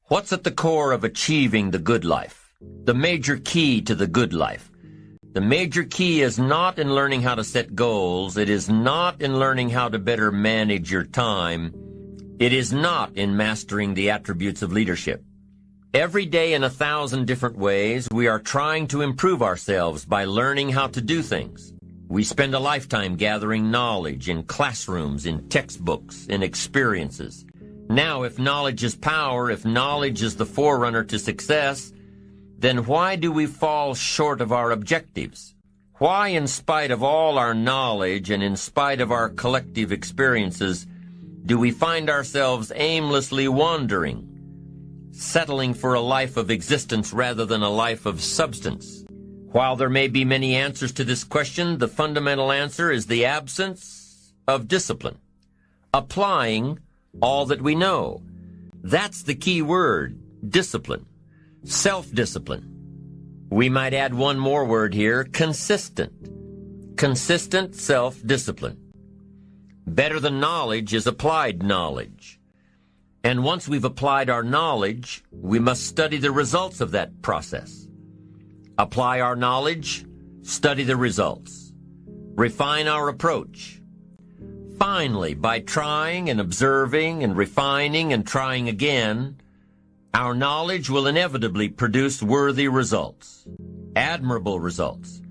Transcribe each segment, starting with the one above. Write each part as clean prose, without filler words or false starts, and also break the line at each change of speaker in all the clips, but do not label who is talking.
What's at the core of achieving the good life? The major key to the good life. The major key is not in learning how to set goals. It is not in learning how to better manage your time. It is not in mastering the attributes of leadership. Every day in 1,000 different ways, we are trying to improve ourselves by learning how to do things. We spend a lifetime gathering knowledge in classrooms, in textbooks, in experiences. Now, if knowledge is power, if knowledge is the forerunner to success, then why do we fall short of our objectives? Why, in spite of all our knowledge and in spite of our collective experiences, do we find ourselves aimlessly wandering, settling for a life of existence rather than a life of substance? While there may be many answers to this question, the fundamental answer is the absence of discipline. Applying all that we know. That's the key word, discipline. Self-discipline. We might add one more word here, consistent. Consistent self-discipline. Better than knowledge is applied knowledge. And once we've applied our knowledge, we must study the results of that process. Apply our knowledge, study the results. Refine our approach. Finally, by trying and observing and refining and trying again, our knowledge will inevitably produce worthy results, admirable results.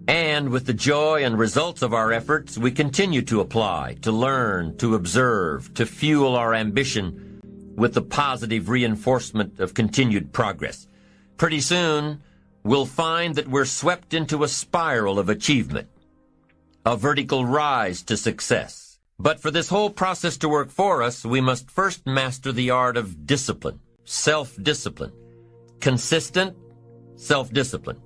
And with the joy and results of our efforts, we continue to apply, to learn, to observe, to fuel our ambition with the positive reinforcement of continued progress. Pretty soon, we'll find that we're swept into a spiral of achievement, a vertical rise to success. But for this whole process to work for us, we must first master the art of discipline, self-discipline, consistent self-discipline.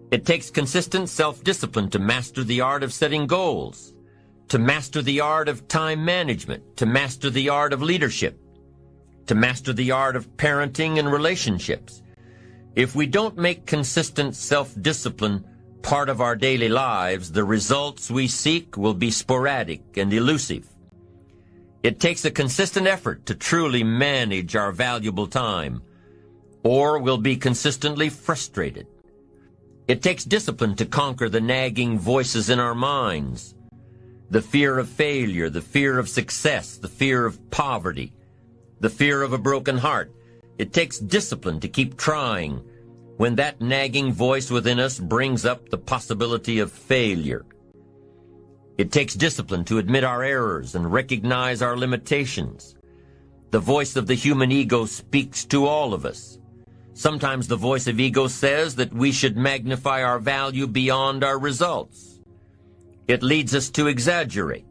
It takes consistent self-discipline to master the art of setting goals, to master the art of time management, to master the art of leadership, to master the art of parenting and relationships. If we don't make consistent self-discipline part of our daily lives, the results we seek will be sporadic and elusive. It takes a consistent effort to truly manage our valuable time, or we'll be consistently frustrated. It takes discipline to conquer the nagging voices in our minds, the fear of failure, the fear of success, the fear of poverty, the fear of a broken heart. It takes discipline to keep trying when that nagging voice within us brings up the possibility of failure. It takes discipline to admit our errors and recognize our limitations. The voice of the human ego speaks to all of us. Sometimes the voice of ego says that we should magnify our value beyond our results. It leads us to exaggerate,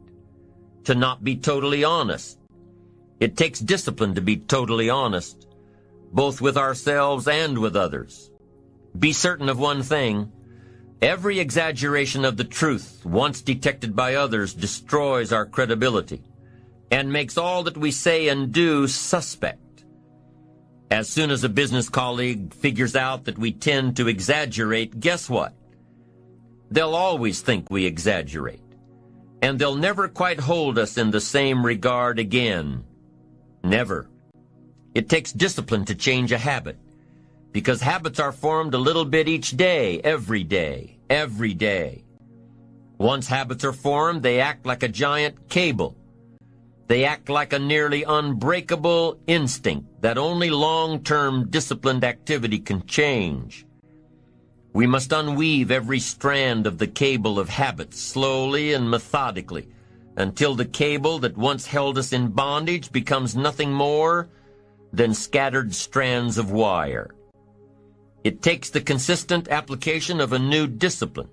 to not be totally honest. It takes discipline to be totally honest, both with ourselves and with others. Be certain of one thing: every exaggeration of the truth, once detected by others, destroys our credibility and makes all that we say and do suspect. As soon as a business colleague figures out that we tend to exaggerate, guess what? They'll always think we exaggerate, and they'll never quite hold us in the same regard again. Never. It takes discipline to change a habit, because habits are formed a little bit each day, every day, every day. Once habits are formed, they act like a giant cable. They act like a nearly unbreakable instinct that only long-term disciplined activity can change. We must unweave every strand of the cable of habits slowly and methodically until the cable that once held us in bondage becomes nothing more than scattered strands of wire. It takes the consistent application of a new discipline,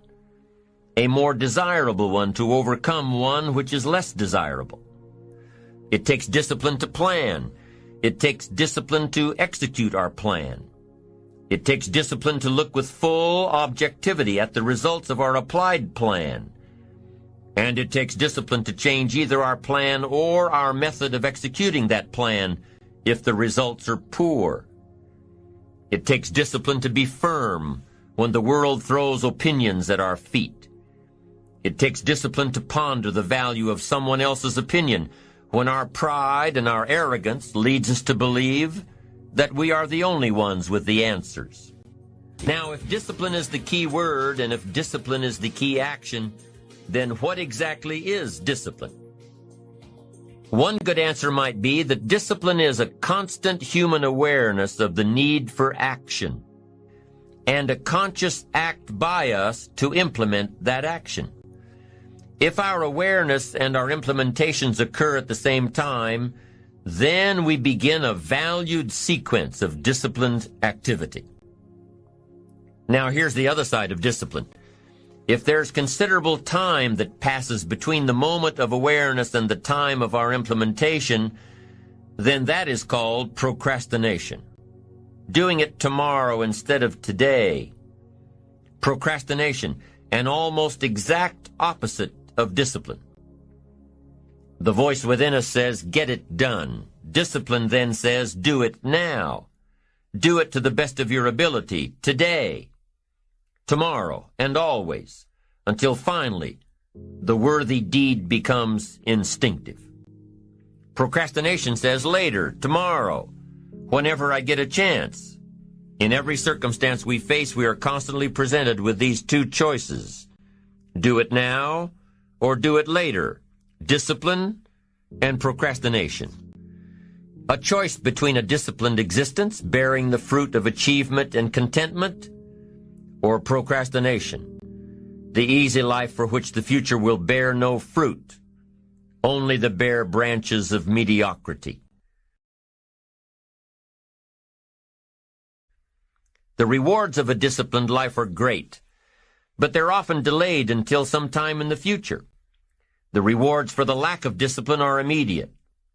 a more desirable one to overcome one which is less desirable. It takes discipline to plan. It takes discipline to execute our plan. It takes discipline to look with full objectivity at the results of our applied plan. And it takes discipline to change either our plan or our method of executing that plan if the results are poor. It takes discipline to be firm when the world throws opinions at our feet. It takes discipline to ponder the value of someone else's opinion when our pride and our arrogance leads us to believe that we are the only ones with the answers. Now, if discipline is the key word and if discipline is the key action, then what exactly is discipline? One good answer might be that discipline is a constant human awareness of the need for action and a conscious act by us to implement that action. If our awareness and our implementations occur at the same time, then we begin a valued sequence of disciplined activity. Now, here's the other side of discipline. If there's considerable time that passes between the moment of awareness and the time of our implementation, then that is called procrastination. Doing it tomorrow instead of today. Procrastination, an almost exact opposite of discipline. The voice within us says, get it done. Discipline then says, do it now. Do it to the best of your ability, today, tomorrow, and always, until finally the worthy deed becomes instinctive. Procrastination says later, tomorrow, whenever I get a chance. In every circumstance we face, we are constantly presented with these two choices. Do it now or do it later. Discipline and procrastination. A choice between a disciplined existence bearing the fruit of achievement and contentment, or procrastination, the easy life for which the future will bear no fruit, only the bare branches of mediocrity. The rewards of a disciplined life are great, but they're often delayed until some time in the future. The rewards for the lack of discipline are immediate,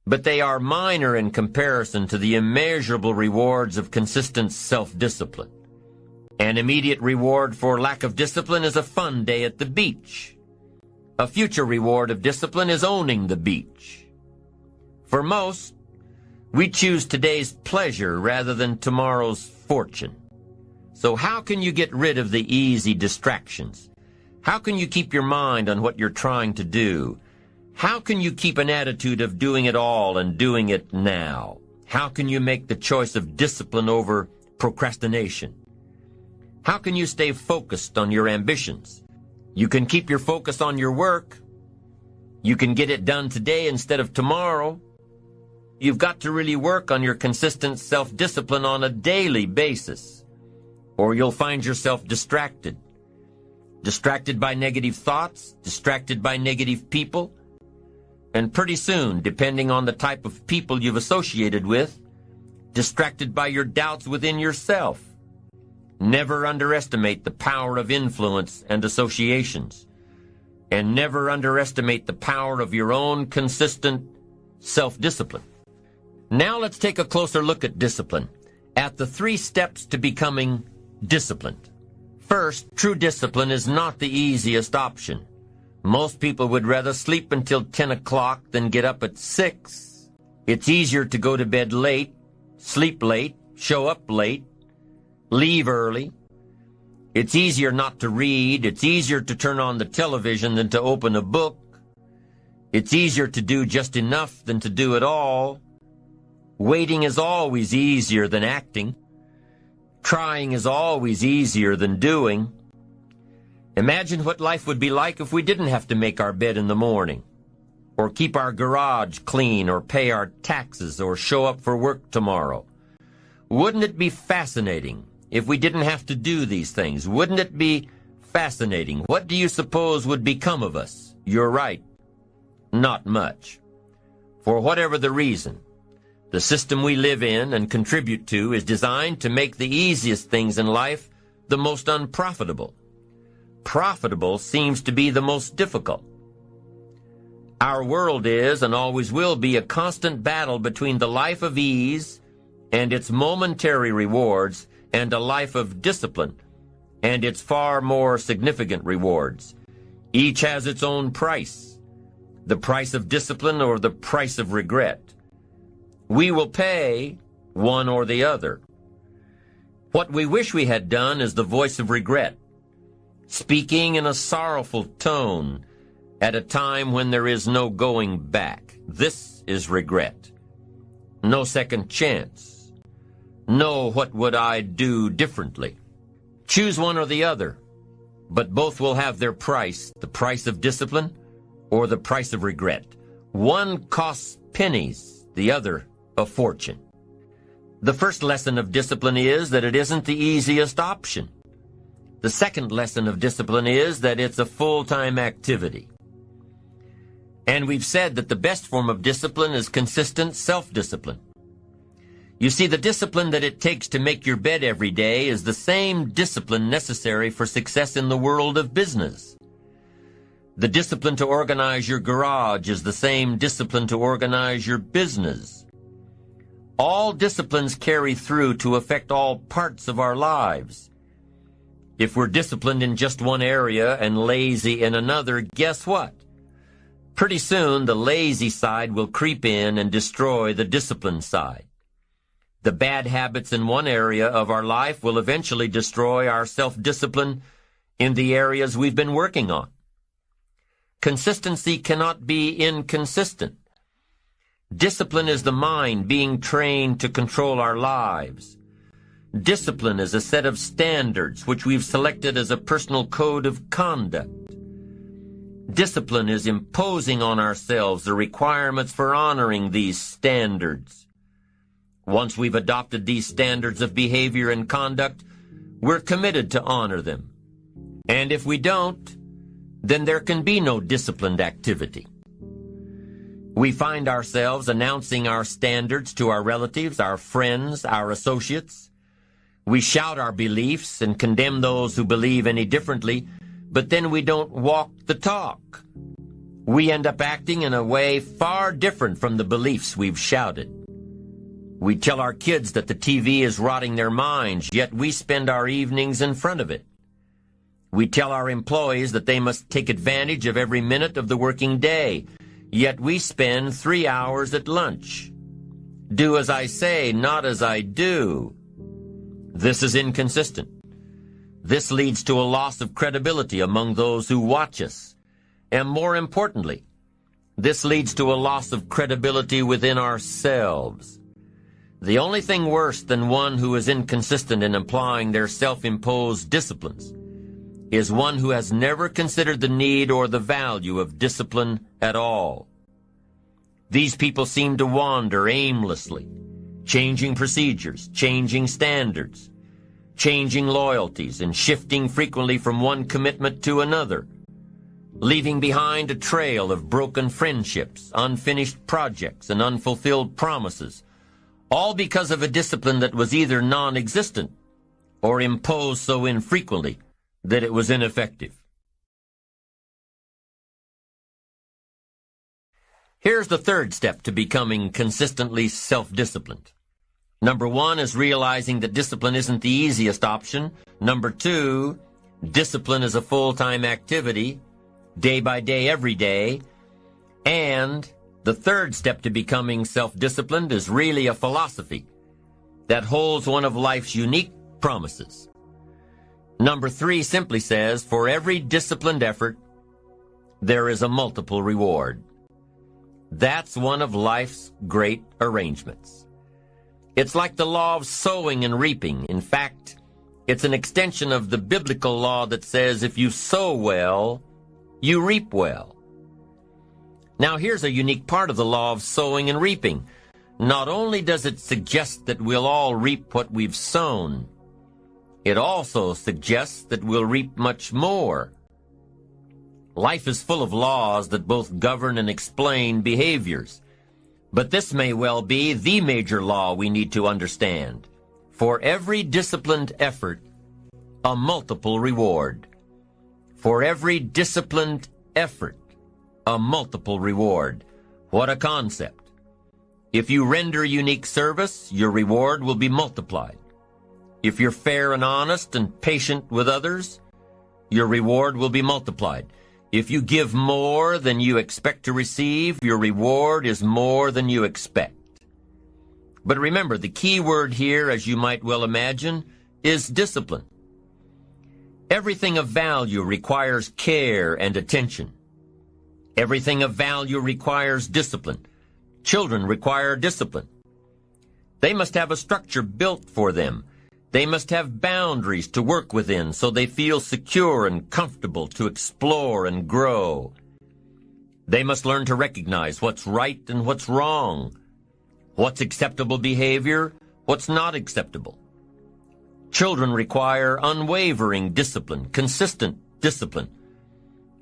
but they are minor in comparison to the immeasurable rewards of consistent self-discipline. An immediate reward for lack of discipline is a fun day at the beach. A future reward of discipline is owning the beach. For most, we choose today's pleasure rather than tomorrow's fortune. So how can you get rid of the easy distractions? How can you keep your mind on what you're trying to do? How can you keep an attitude of doing it all and doing it now? How can you make the choice of discipline over procrastination? How can you stay focused on your ambitions? You can keep your focus on your work. You can get it done today instead of tomorrow. You've got to really work on your consistent self-discipline on a daily basis, or you'll find yourself distracted. Distracted by negative thoughts, distracted by negative people, and pretty soon, depending on the type of people you've associated with, distracted by your doubts within yourself. Never underestimate the power of influence and associations, and never underestimate the power of your own consistent self-discipline. Now let's take a closer look at discipline, at the 3 steps to becoming disciplined. First, true discipline is not the easiest option. Most people would rather sleep until 10 o'clock than get up at 6. It's easier to go to bed late, sleep late, show up late, leave early. It's easier not to read. It's easier to turn on the television than to open a book. It's easier to do just enough than to do it all. Waiting is always easier than acting. Trying is always easier than doing. Imagine what life would be like if we didn't have to make our bed in the morning, or keep our garage clean, or pay our taxes, or show up for work tomorrow. Wouldn't it be fascinating if we didn't have to do these things? Wouldn't it be fascinating? What do you suppose would become of us? You're right. Not much. For whatever the reason, the system we live in and contribute to is designed to make the easiest things in life the most unprofitable. Profitable seems to be the most difficult. Our world is and always will be a constant battle between the life of ease and its momentary rewards and a life of discipline and its far more significant rewards. Each has its own price, the price of discipline or the price of regret. We will pay one or the other. What we wish we had done is the voice of regret, speaking in a sorrowful tone at a time when there is no going back. This is regret. No second chance. No what would I do differently. Choose one or the other, but both will have their price, the price of discipline or the price of regret. One costs pennies, the other a fortune. The first lesson of discipline is that it isn't the easiest option. The second lesson of discipline is that it's a full-time activity. And we've said that the best form of discipline is consistent self-discipline. You see, the discipline that it takes to make your bed every day is the same discipline necessary for success in the world of business. The discipline to organize your garage is the same discipline to organize your business. All disciplines carry through to affect all parts of our lives. If we're disciplined in just one area and lazy in another, guess what? Pretty soon, the lazy side will creep in and destroy the disciplined side. The bad habits in one area of our life will eventually destroy our self-discipline in the areas we've been working on. Consistency cannot be inconsistent. Discipline is the mind being trained to control our lives. Discipline is a set of standards which we've selected as a personal code of conduct. Discipline is imposing on ourselves the requirements for honoring these standards. Once we've adopted these standards of behavior and conduct, we're committed to honor them. And if we don't, then there can be no disciplined activity. We find ourselves announcing our standards to our relatives, our friends, our associates. We shout our beliefs and condemn those who believe any differently, but then we don't walk the talk. We end up acting in a way far different from the beliefs we've shouted. We tell our kids that the TV is rotting their minds, yet we spend our evenings in front of it. We tell our employees that they must take advantage of every minute of the working day, yet we spend 3 hours at lunch. Do as I say, not as I do. This is inconsistent. This leads to a loss of credibility among those who watch us. And more importantly, this leads to a loss of credibility within ourselves. The only thing worse than one who is inconsistent in applying their self-imposed disciplines is one who has never considered the need or the value of discipline at all. These people seem to wander aimlessly, changing procedures, changing standards, changing loyalties, and shifting frequently from one commitment to another, leaving behind a trail of broken friendships, unfinished projects, and unfulfilled promises, all because of a discipline that was either non-existent or imposed so infrequently that it was ineffective. Here's the third step to becoming consistently self-disciplined. Number 1 is realizing that discipline isn't the easiest option. Number 2, discipline is a full-time activity, day by day, every day. And the third step to becoming self-disciplined is really a philosophy that holds one of life's unique promises. Number 3 simply says, for every disciplined effort, there is a multiple reward. That's one of life's great arrangements. It's like the law of sowing and reaping. In fact, it's an extension of the biblical law that says if you sow well, you reap well. Now here's a unique part of the law of sowing and reaping. Not only does it suggest that we'll all reap what we've sown, it also suggests that we'll reap much more. Life is full of laws that both govern and explain behaviors. But this may well be the major law we need to understand. For every disciplined effort, a multiple reward. For every disciplined effort, a multiple reward. What a concept. If you render unique service, your reward will be multiplied. If you're fair and honest and patient with others, your reward will be multiplied. If you give more than you expect to receive, your reward is more than you expect. But remember, the key word here, as you might well imagine, is discipline. Everything of value requires care and attention. Everything of value requires discipline. Children require discipline. They must have a structure built for them. They must have boundaries to work within so they feel secure and comfortable to explore and grow. They must learn to recognize what's right and what's wrong, what's acceptable behavior, what's not acceptable. Children require unwavering discipline, consistent discipline,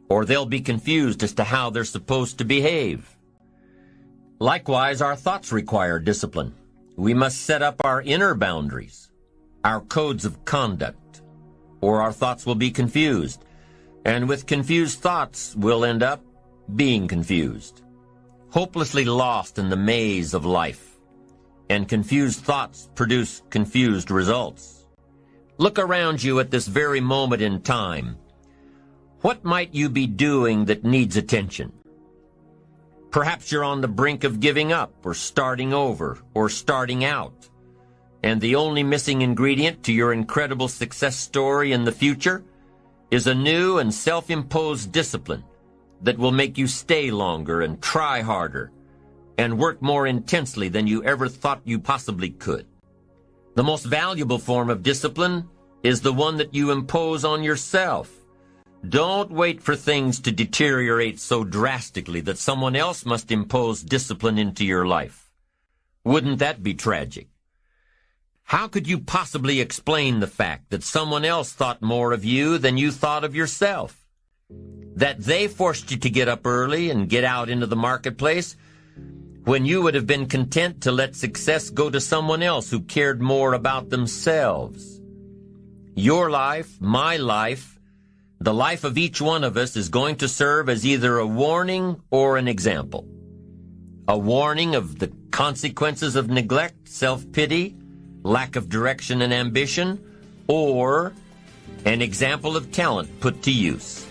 or they'll be confused as to how they're supposed to behave. Likewise, our thoughts require discipline. We must set up our inner boundaries, our codes of conduct, or our thoughts will be confused. And with confused thoughts, we'll end up being confused, hopelessly lost in the maze of life. And confused thoughts produce confused results. Look around you at this very moment in time. What might you be doing that needs attention? Perhaps you're on the brink of giving up, or starting over, or starting out. And the only missing ingredient to your incredible success story in the future is a new and self-imposed discipline that will make you stay longer and try harder and work more intensely than you ever thought you possibly could. The most valuable form of discipline is the one that you impose on yourself. Don't wait for things to deteriorate so drastically that someone else must impose discipline into your life. Wouldn't that be tragic? How could you possibly explain the fact that someone else thought more of you than you thought of yourself? That they forced you to get up early and get out into the marketplace when you would have been content to let success go to someone else who cared more about themselves. Your life, my life, the life of each one of us is going to serve as either a warning or an example. A warning of the consequences of neglect, self-pity, lack of direction and ambition, or an example of talent put to use.